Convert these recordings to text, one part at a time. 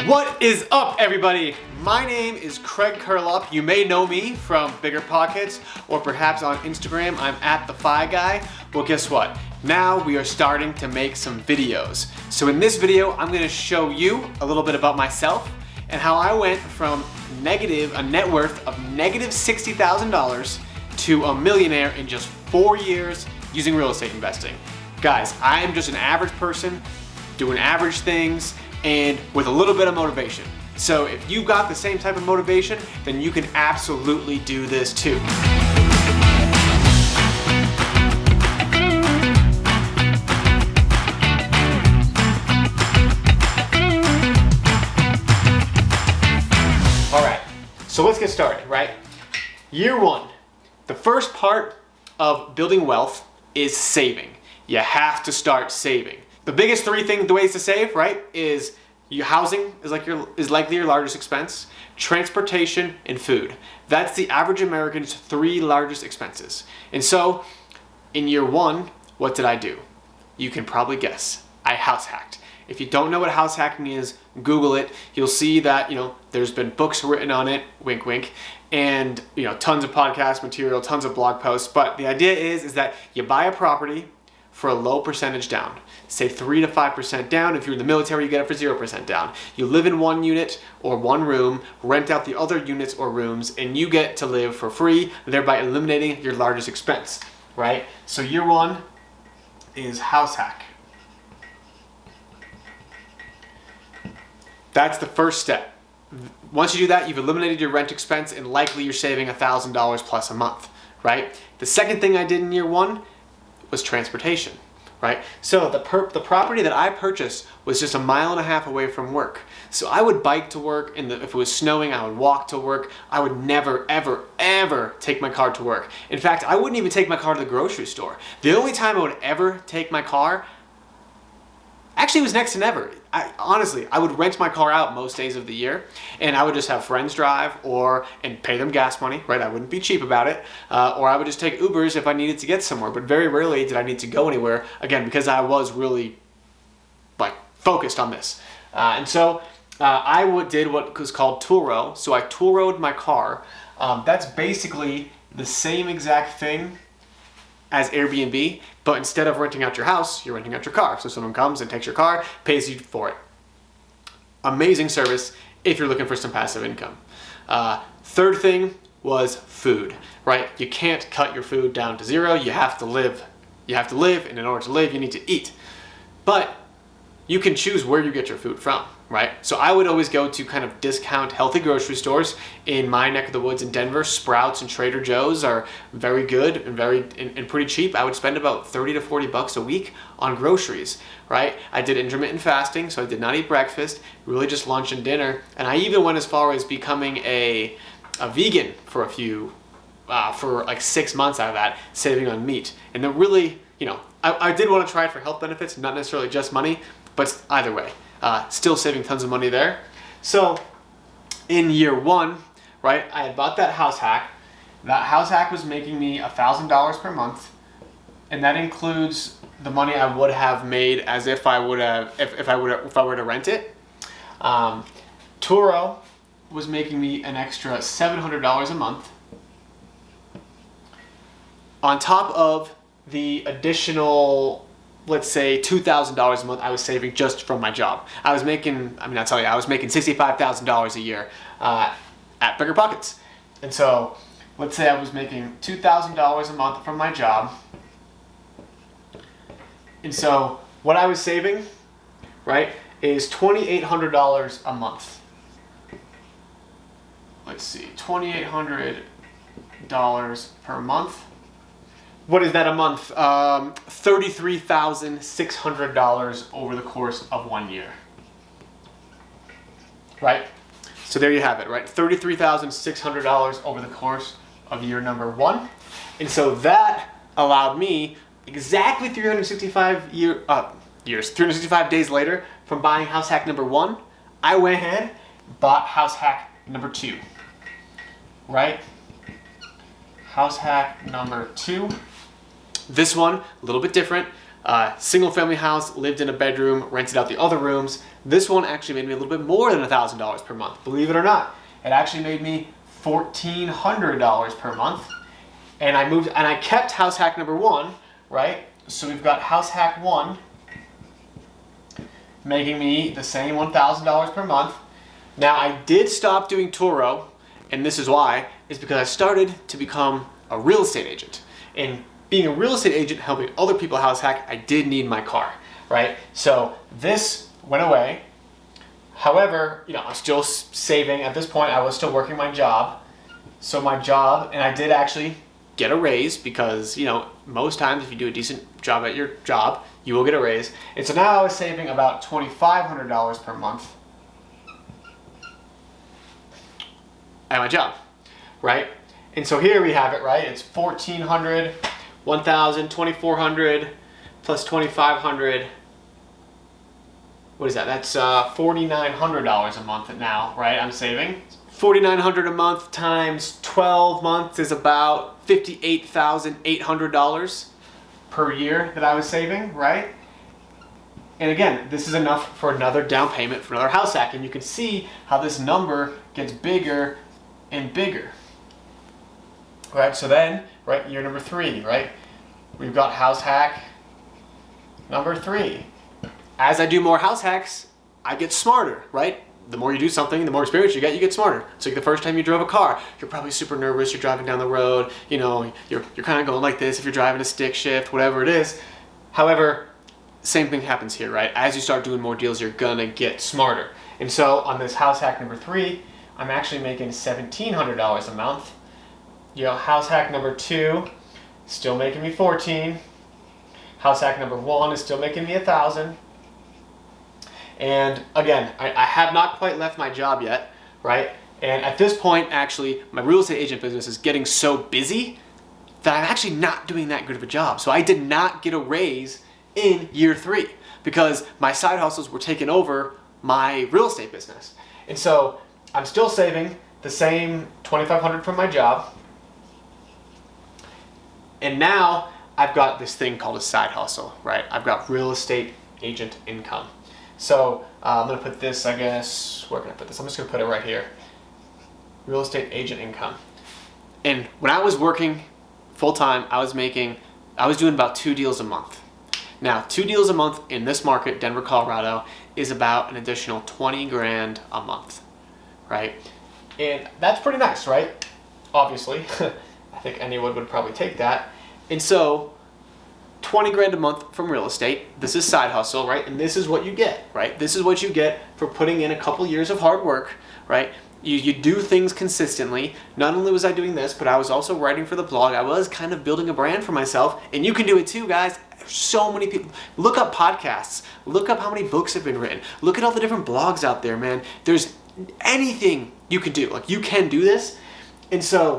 What is up, everybody? My name is Craig Curelop. You may know me from bigger pockets, or perhaps on Instagram, I'm at the Fi Guy. Well, guess what? Now we are starting to make some videos. So in this video, I'm gonna show you a little bit about myself and how I went from a net worth of negative $60,000 to a millionaire in just 4 years using real estate investing. Guys, I am just an average person doing average things and with a little bit of motivation. So if you've got the same type of motivation, then you can absolutely do this too. All right, so let's get started, right? Year one, the first part of building wealth is saving. You have to start saving. The biggest the ways to save, right, is your housing is likely your largest expense, transportation, and food. That's the average American's 3 largest expenses. And so, in year one, what did I do? You can probably guess. I house hacked. If you don't know what house hacking is, Google it. You'll see that, there's been books written on it, wink, wink, and, tons of podcast material, tons of blog posts. But the idea is that you buy a property for a low percentage down. Say 3 to 5% down. If you're in the military, you get it for 0% down. You live in one unit or one room, rent out the other units or rooms, and you get to live for free, thereby eliminating your largest expense, right? So year one is house hack. That's the first step. Once you do that, you've eliminated your rent expense and likely you're saving $1,000 plus a month, right? The second thing I did in year one was transportation, right? So the property that I purchased was just 1.5 miles away from work. So I would bike to work, and if it was snowing, I would walk to work. I would never, ever, ever take my car to work. In fact, I wouldn't even take my car to the grocery store. The only time I would ever take my car, actually it was next to never. Honestly, I would rent my car out most days of the year, and I would just have friends drive and pay them gas money, right? I wouldn't be cheap about it, or I would just take Ubers if I needed to get somewhere, but very rarely did I need to go anywhere, again, because I was really focused on this. And so I did what was called tool row. So I tool rowed my car. That's basically the same exact thing as Airbnb, but instead of renting out your house, you're renting out your car. So someone comes and takes your car, pays you for it. Amazing service if you're looking for some passive income. Third thing was food, right? You can't cut your food down to zero. You have to live. And in order to live, you need to eat. But you can choose where you get your food from, right? So I would always go to kind of discount healthy grocery stores in my neck of the woods in Denver. Sprouts and Trader Joe's are very good and pretty cheap. I would spend about 30 to 40 bucks a week on groceries, right? I did intermittent fasting, so I did not eat breakfast, really just lunch and dinner. And I even went as far as becoming a vegan for for like 6 months out of that, saving on meat. And then really, I did want to try it for health benefits, not necessarily just money, but either way, still saving tons of money there. So in year one, right, I had bought that house hack. That house hack was making me $1,000 per month, and that includes the money I would have made as if I were to rent it. Turo was making me an extra $700 a month, on top of the additional, let's say, $2,000 a month I was saving just from my job. I was making $65,000 a year at Bigger Pockets. And so let's say I was making $2,000 a month from my job. And so what I was saving, right, is $2,800 a month. Let's see, $2,800 per month. What is that a month? $33,600 over the course of 1 year. Right? So there you have it, right? $33,600 over the course of year number one. And so that allowed me exactly 365 days later from buying house hack number one, I went ahead, bought house hack number two. Right? House hack number two. This one, a little bit different. Single family house, lived in a bedroom, rented out the other rooms. This one actually made me a little bit more than $1,000 per month, believe it or not. It actually made me $1,400 per month. And I kept house hack number 1, right? So we've got house hack 1 making me the same $1,000 per month. Now I did stop doing Turo, and this is why, is because I started to become a real estate agent. And being a real estate agent helping other people house hack, I did need my car, right? So this went away. However, I'm still saving. At this point, I was still working my job. So my job, and I did actually get a raise because, most times if you do a decent job at your job, you will get a raise. And so now I was saving about $2,500 per month at my job, right? And so here we have it, right? It's $1,400, $1,000, $2,400 plus $2,500. What is that? That's $4,900 a month now, right? I'm saving. $4,900 a month times 12 months is about $58,800 per year that I was saving, right? And again, this is enough for another down payment for another house hack. And you can see how this number gets bigger and bigger. Right, so then, right, year number 3, right? We've got house hack number 3. As I do more house hacks, I get smarter, right? The more you do something, the more experience you get smarter. So like the first time you drove a car, you're probably super nervous, you're driving down the road, you're kind of going like this if you're driving a stick shift, whatever it is. However, same thing happens here, right? As you start doing more deals, you're gonna get smarter. And so on this house hack number 3, I'm actually making $1,700 a month. House hack number 2, still making me $14. House hack number 1 is still making me $1,000. And again, I have not quite left my job yet, right? And at this point, actually, my real estate agent business is getting so busy that I'm actually not doing that good of a job. So I did not get a raise in year 3 because my side hustles were taking over my real estate business. And so I'm still saving the same $2,500 from my job. And now I've got this thing called a side hustle, right? I've got real estate agent income. So I'm gonna put this, I guess, where can I put this? I'm just gonna put it right here. Real estate agent income. And when I was working full time, I was doing about 2 deals a month. Now, 2 deals a month in this market, Denver, Colorado, is about an additional 20 grand a month, right? And that's pretty nice, right? Obviously, I think anyone would probably take that. And so 20 grand a month from real estate. This is side hustle, right? And this is what you get, right? This is what you get for putting in a couple years of hard work, right? You do things consistently. Not only was I doing this, but I was also writing for the blog. I was kind of building a brand for myself, and you can do it too, guys. There's so many people. Look up podcasts. Look up how many books have been written. Look at all the different blogs out there, man. There's anything you can do. Like, you can do this. And so,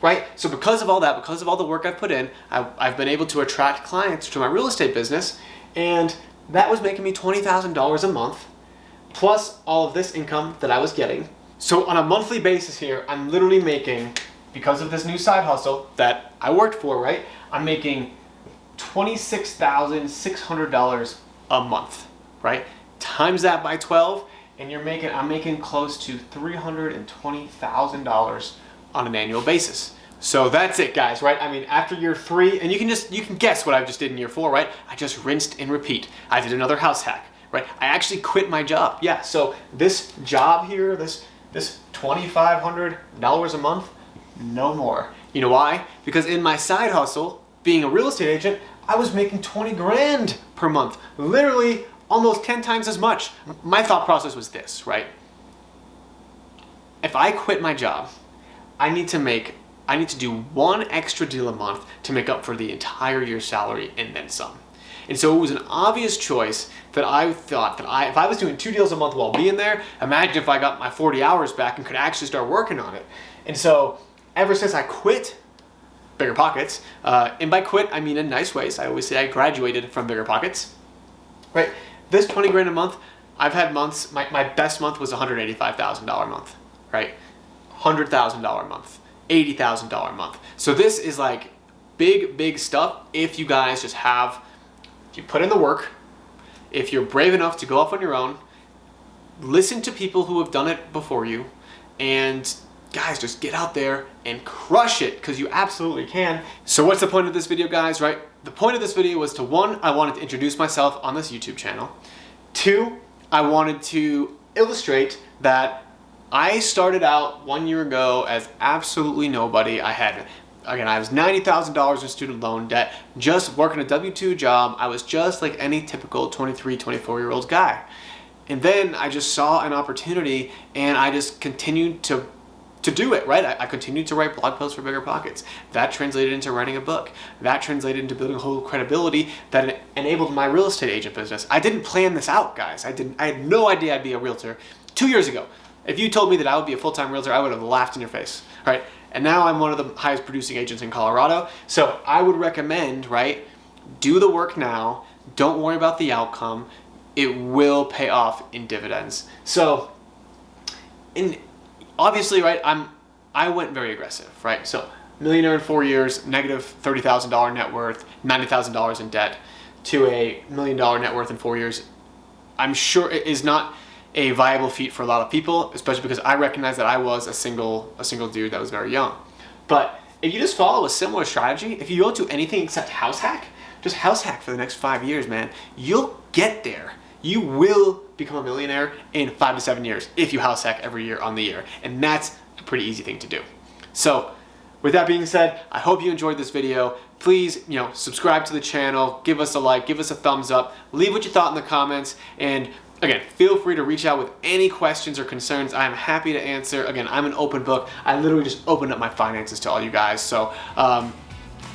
right? So because of all that, because of all the work I've put in, I've been able to attract clients to my real estate business, and that was making me $20,000 a month, plus all of this income that I was getting. So on a monthly basis here, I'm literally making, because of this new side hustle that I worked for, right? I'm making $26,600 a month, right? Times that by 12, and I'm making close to $320,000 on an annual basis. So that's it, guys, right? I mean, after year 3, and you can guess what I just did in year 4, right? I just rinsed and repeat. I did another house hack, right? I actually quit my job. Yeah, so this job here, this $2,500 a month, no more. You know why? Because in my side hustle, being a real estate agent, I was making 20 grand per month, literally almost 10 times as much. My thought process was this, right? If I quit my job, I need to do 1 extra deal a month to make up for the entire year's salary and then some. And so it was an obvious choice that I thought that if I was doing 2 deals a month while being there, imagine if I got my 40 hours back and could actually start working on it. And so ever since I quit Bigger Pockets, and by quit, I mean in nice ways. I always say I graduated from Bigger Pockets, right? This 20 grand a month, I've had months, my best month was $185,000 a month, right? $100,000 a month, $80,000 a month. So this is like big stuff if you guys just have you put in the work, if you're brave enough to go off on your own, listen to people who have done it before you, and guys, just get out there and crush it, because you absolutely can. So what's the point of this video, guys, right? The point of this video was to, one, I wanted to introduce myself on this YouTube channel. Two, I wanted to illustrate that I started out 1 year ago as absolutely nobody. I was $90,000 in student loan debt, just working a W-2 job. I was just like any typical 23, 24-year-old guy. And then I just saw an opportunity, and I just continued to do it, right? I continued to write blog posts for Bigger Pockets. That translated into writing a book. That translated into building a whole credibility that enabled my real estate agent business. I didn't plan this out, guys. I had no idea I'd be a realtor 2 years ago. If you told me that I would be a full-time realtor, I would have laughed in your face, right? And now I'm one of the highest producing agents in Colorado. So I would recommend, right, do the work now. Don't worry about the outcome. It will pay off in dividends. So, obviously, right, I went very aggressive, right? So, millionaire in 4 years, negative $30,000 net worth, $90,000 in debt, to a $1 million net worth in 4 years. I'm sure it is not a viable feat for a lot of people, especially because I recognize that I was a single dude that was very young. But if you just follow a similar strategy, if you don't do anything except house hack, just house hack for the next 5 years, man, you'll get there. You will become a millionaire in 5 to 7 years if you house hack every year on the year. And that's a pretty easy thing to do. So with that being said, I hope you enjoyed this video. Please, subscribe to the channel, give us a like, give us a thumbs up, leave what you thought in the comments, and again, feel free to reach out with any questions or concerns. I'm happy to answer. Again, I'm an open book. I literally just opened up my finances to all you guys. So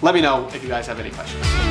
let me know if you guys have any questions.